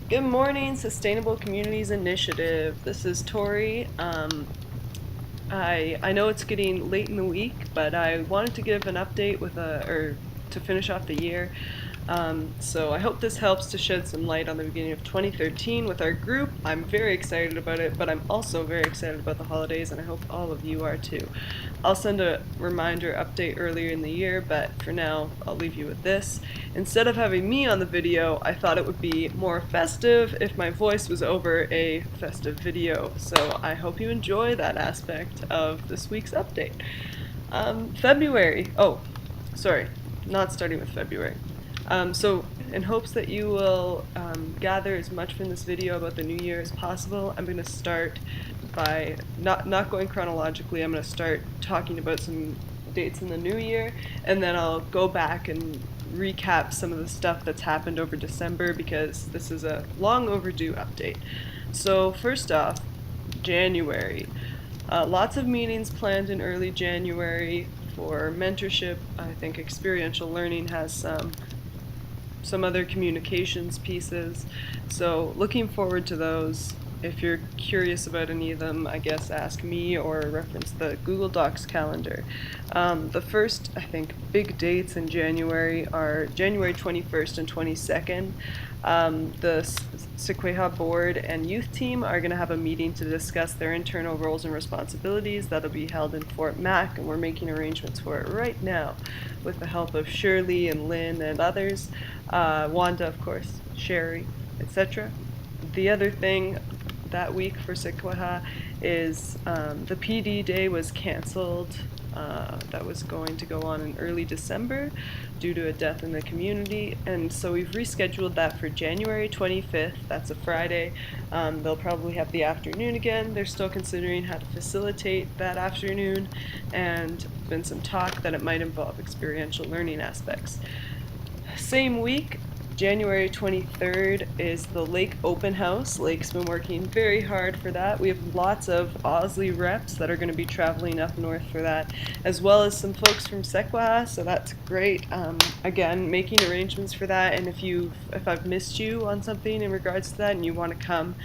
Good morning, Sustainable Communities Initiative. This is Tori. I know it's getting late in the week, but I wanted to give an update to finish off the year. So I hope this helps to shed some light on the beginning of 2013 with our group. I'm very excited about it, but I'm also very excited about the holidays, and I hope all of you are too. I'll send a reminder update earlier in the year, but for now, I'll leave you with this. Instead of having me on the video, I thought it would be more festive if my voice was over a festive video, so I hope you enjoy that aspect of this week's update. February. Oh, sorry, not starting with February. So in hopes that you will gather as much from this video about the new year as possible, I'm going to start by not going chronologically. I'm going to start talking about some dates in the new year, and then I'll go back and recap some of the stuff that's happened over December because this is a long overdue update. So first off, January. Lots of meetings planned in early January for mentorship. I think experiential learning has some other communications pieces. So looking forward to those. If you're curious about any of them, I guess ask me or reference the Google Docs calendar. The first, I think, big dates in January are January 21st and 22nd. The Sequeja board and youth team are going to have a meeting to discuss their internal roles and responsibilities. That'll be held in Fort Mac, and we're making arrangements for it right now with the help of Shirley and Lynn and others. Wanda, of course, Sherry, etc. The other thing that week for Sequeja is the PD day was canceled. That was going to go on in early December due to a death in the community, and so we've rescheduled that for January 25th. That's a Friday. They'll probably have the afternoon again. They're still considering how to facilitate that afternoon, and been some talk that it might involve experiential learning aspects. Same week, January 23rd, is the Lake Open House. Lake's been working very hard for that. We have lots of Owsley reps that are going to be traveling up north for that, as well as some folks from Sequoia, so that's great. Again, making arrangements for that, and if I've missed you on something in regards to that and you want to come,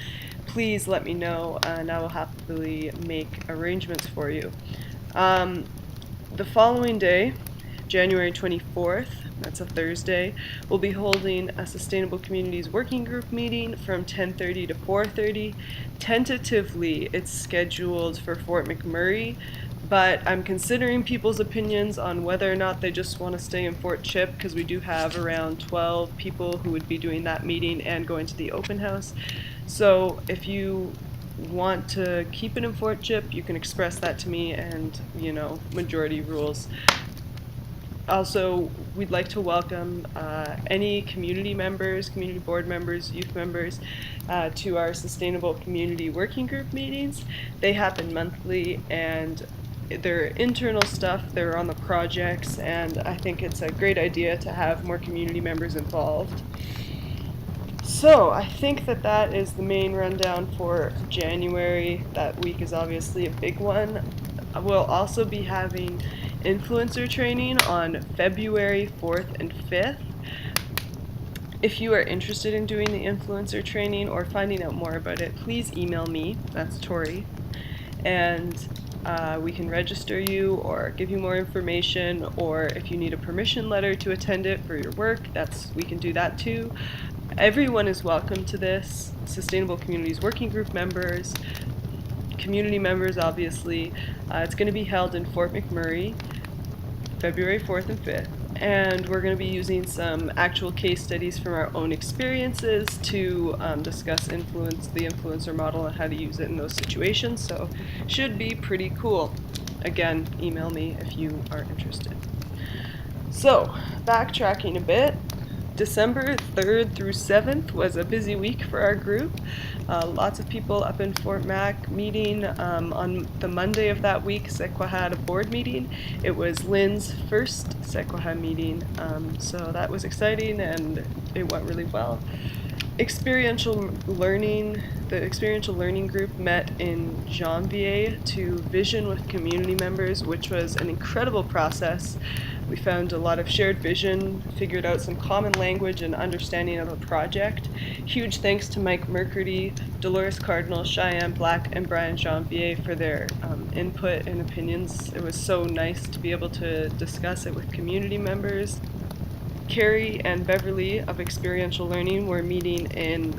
please let me know, and I will happily make arrangements for you. The following day, January 24th, that's a Thursday, we'll be holding a Sustainable Communities Working Group meeting from 10:30 to 4:30. Tentatively, it's scheduled for Fort McMurray, but I'm considering people's opinions on whether or not they just want to stay in Fort Chip, because we do have around 12 people who would be doing that meeting and going to the open house. So if you want to keep it in Fort Chip, you can express that to me, and majority rules. Also, we'd like to welcome any community members, community board members, youth members to our Sustainable Community Working Group meetings. They happen monthly, and they're internal stuff, they're on the projects, and I think it's a great idea to have more community members involved. So I think that is the main rundown for January. That week is obviously a big one. We'll also be having influencer training on February 4th and 5th. If you are interested in doing the influencer training or finding out more about it, please email me, that's Tori, and we can register you or give you more information, or if you need a permission letter to attend it for your work, we can do that too. Everyone is welcome to this. Sustainable Communities Working Group members, community members obviously. It's going to be held in Fort McMurray, February 4th and 5th, and we're going to be using some actual case studies from our own experiences to discuss the influencer model and how to use it in those situations, so should be pretty cool. Again, email me if you are interested. So, backtracking a bit, December 3rd through 7th was a busy week for our group. Lots of people up in Fort Mac meeting. On the Monday of that week, Sequoia had a board meeting. It was Lynn's first Sequoia meeting, so that was exciting and it went really well. experiential learning, the experiential learning group met in Janvier to vision with community members, which was an incredible process. We found a lot of shared vision, figured out some common language and understanding of the project. Huge thanks to Mike Mercurdy, Dolores Cardinal, Cheyenne Black, and Brian Janvier for their input and opinions. It was so nice to be able to discuss it with community members. Carrie and Beverly of Experiential Learning were meeting in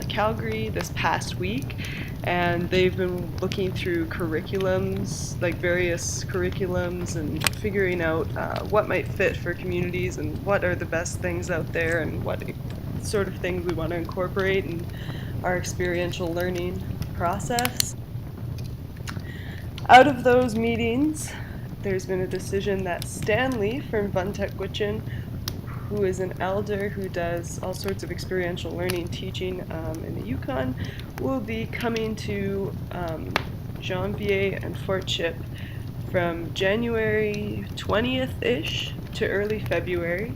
Calgary this past week, and they've been looking through curriculums, like various curriculums, and figuring out what might fit for communities and what are the best things out there and what sort of things we want to incorporate in our experiential learning process. Out of those meetings, there's been a decision that Stanley from Vantekwichin, who is an elder who does all sorts of experiential learning teaching in the Yukon, will be coming to Janvier and Fort Chip from January 20th-ish to early February.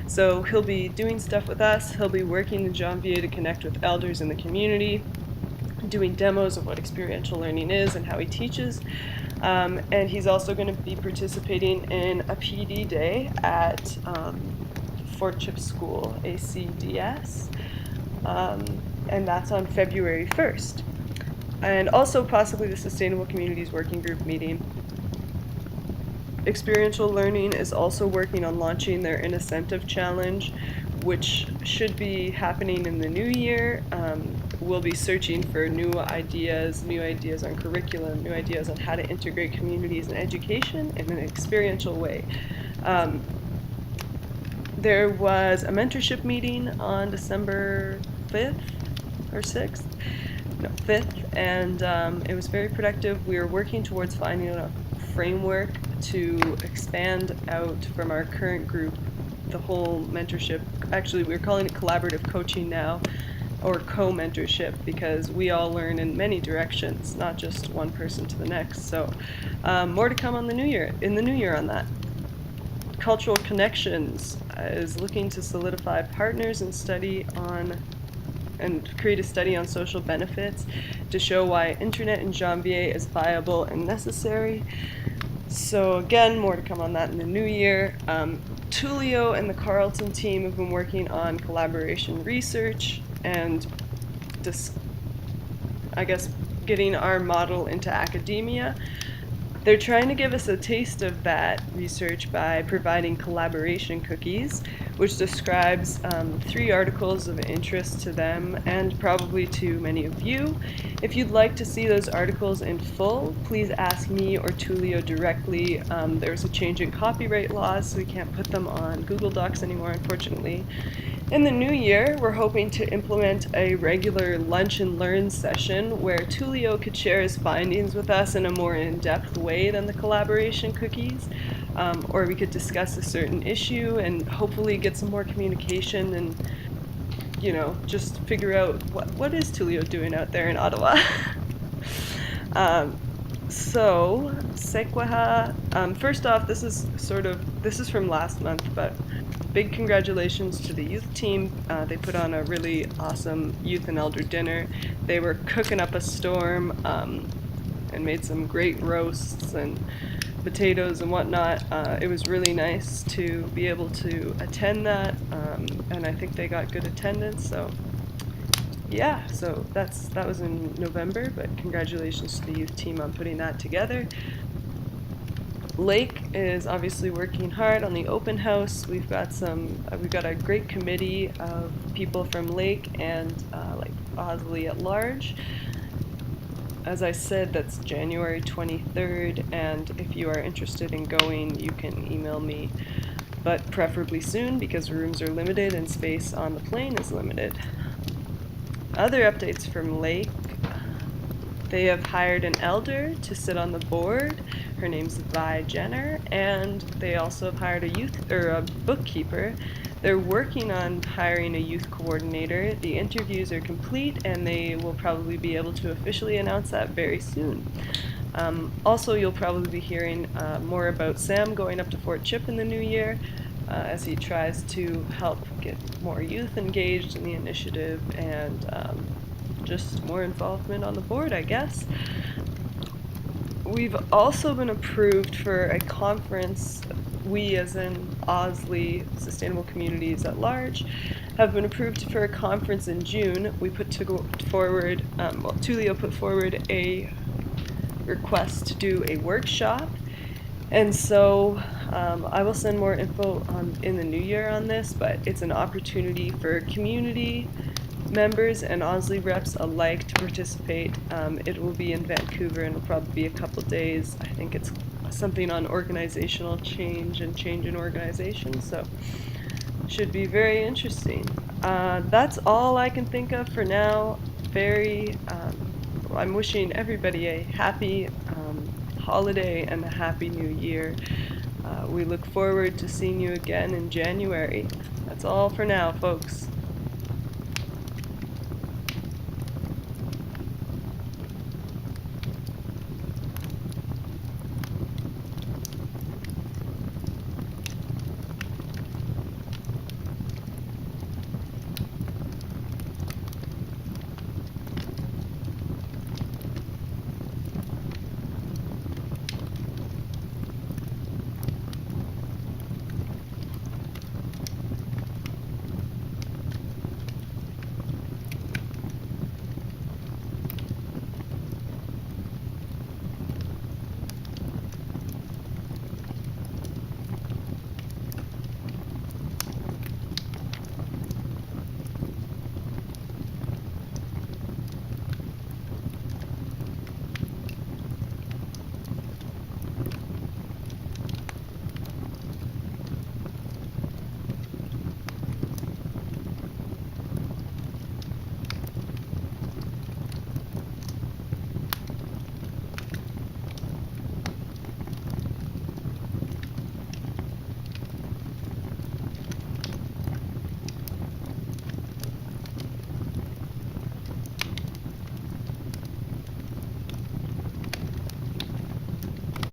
So he'll be doing stuff with us. He'll be working in Janvier to connect with elders in the community, doing demos of what experiential learning is and how he teaches. And he's also going to be participating in a PD day at Fort Chip School, ACDS, and that's on February 1st. And also possibly the Sustainable Communities Working Group meeting. Experiential Learning is also working on launching their Incentive Challenge, which should be happening in the new year. We'll be searching for new ideas on curriculum, new ideas on how to integrate communities and education in an experiential way. There was a mentorship meeting on December 5th or 6th? No, 5th, and it was very productive. We were working towards finding a framework to expand out from our current group, the whole mentorship. Actually, we're calling it collaborative coaching now, or co-mentorship, because we all learn in many directions, not just one person to the next. So more to come on the new year, in the new year on that. Cultural Connections is looking to solidify partners and create a study on social benefits to show why internet in Janvier is viable and necessary. So again, more to come on that in the new year. Tulio and the Carleton team have been working on collaboration research and I guess getting our model into academia. They're trying to give us a taste of that research by providing collaboration cookies, which describes 3 articles of interest to them and probably to many of you. If you'd like to see those articles in full, please ask me or Tulio directly. There's a change in copyright laws, so we can't put them on Google Docs anymore, unfortunately. In the new year, we're hoping to implement a regular lunch and learn session where Tulio could share his findings with us in a more in-depth way than the collaboration cookies, or we could discuss a certain issue and hopefully get some more communication and, you know, just figure out what is Tulio doing out there in Ottawa. So, Sekwaha, first off, this is from last month, but big congratulations to the youth team. They put on a really awesome youth and elder dinner. They were cooking up a storm and made some great roasts and potatoes and whatnot. It was really nice to be able to attend that, and I think they got good attendance, so yeah, so that was in November, but congratulations to the youth team on putting that together. Lake is obviously working hard on the open house. We've got a great committee of people from Lake and like Osley at large. As I said, that's January 23rd, and if you are interested in going, you can email me, but preferably soon because rooms are limited and space on the plane is limited. Other updates from Lake: they have hired an elder to sit on the board. Her name's Vi Jenner, and they also have hired a bookkeeper. They're working on hiring a youth coordinator. The interviews are complete, and they will probably be able to officially announce that very soon. Also, you'll probably be hearing more about Sam going up to Fort Chip in the new year. as he tries to help get more youth engaged in the initiative and just more involvement on the board, I guess. We've also been approved for a conference. We, as in Osley Sustainable Communities at Large, have been approved for a conference in June. We put forward, Tulio put forward a request to do a workshop, and so I will send more info in the new year on this, but it's an opportunity for community members and Osley reps alike to participate. It will be in Vancouver and will probably be a couple days. I think it's something on organizational change and change in organization, so should be very interesting. That's all I can think of for now. I'm wishing everybody a happy holiday and a happy new year. We look forward to seeing you again in January. That's all for now, folks.